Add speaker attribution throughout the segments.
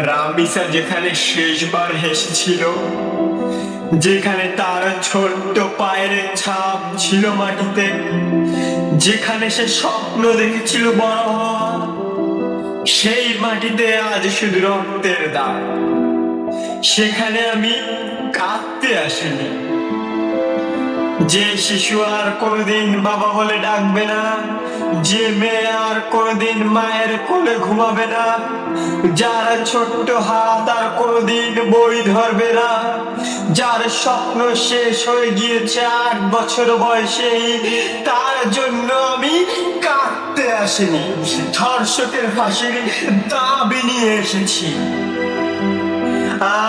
Speaker 1: রামিসা যেখানে শেষবার হেসেছিল, যেখানে তার ছোট্ট পায়ের ছাপ ছিল মাটিতে, যেখানে সে স্বপ্ন দেখেছিল বড় হওয়া, সেই মাটিতে আজ শুধু রক্তের দাগ। সেখানে আমি কাঁদতে আসিনি। যে শিশু আর কোনোদিন বাবা বলে ডাকবে না, যে মেয়ে আর কোনোদিন মায়ের কোলে ঘুমাবে না, যার ছোট্ট হাত আর কোনোদিন বই ধরবে না, যার স্বপ্ন শেষ হয়ে গিয়েছে 8 বছর বয়সেই, তার জন্য আমি কাঁদতে আসিনি, ধর্ষকের ফাঁসির দাবি নিয়ে এসেছি।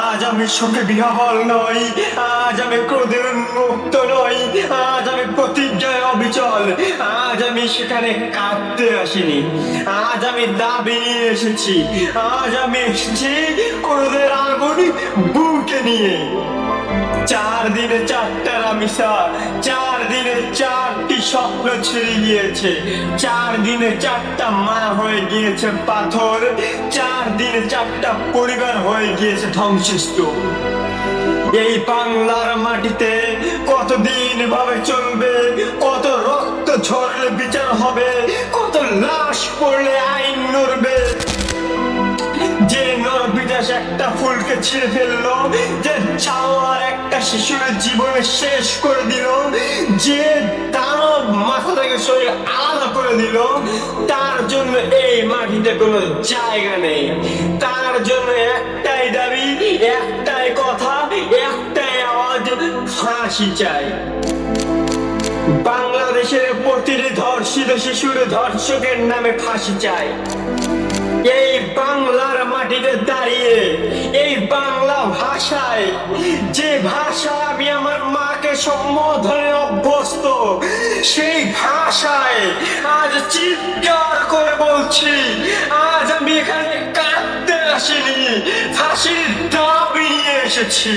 Speaker 1: আজ আমি সুখে বিহ্বল নই, আজ আমি ক্রোধে উন্মুক্ত নই, আজ আমি প্রতিজ্ঞায় অবিচল। আজ আমি সেখানে কাঁদতে আসিনি, আজ আমি দাবি নিয়ে এসেছি। আজ আমি এসেছি ক্রোধের আগুন বুকে নিয়ে। 4 দিনে 4টা রামিসা, 4 দিনে 4টি স্বপ্ন ছিঁড়ে গিয়েছে, 4 দিনে 4টা মা হয়ে গিয়েছে পাথর, 4 দিনে 4টা পরিবার হয়ে গিয়েছে ধ্বংসস্তূপ। এই বাংলার মাটিতে কতদিন ভাবে চলবে, কত রক্ত ঝরলে বিচার হবে, কত লাশ পড়লে আইন নড়বে। যে নরপিশাচ একটা ফুলকে ছিঁড়ে ফেললো, যে চাওয়ার একটা শিশুর জীবনে শেষ করে দিল, যে দানব মাথা থেকে শরীর আলাদা করে দিল, তার জন্য এই মাটিতে কোনো জায়গা নেই। তার জন্য একটাই দাবি, একটাই কথা, একটাই আওয়াজ, ফাঁসি চাই। বাংলাদেশের প্রতিটি ধর্ষিত শিশুর ধর্ষকের নামে ফাঁসি চাই। এই বাংলার মাটিতে দাঁড়িয়ে, এই বাংলা ভাষায়, যে ভাষা আমি আমার মাকে সম্বোধনে অভ্যস্ত, সেই ভাষায় আজ চিৎকার করে বলছি, আজ আমি এখানে কাঁদতে আসিনি, ফাঁসির দাবি নিয়ে এসেছি।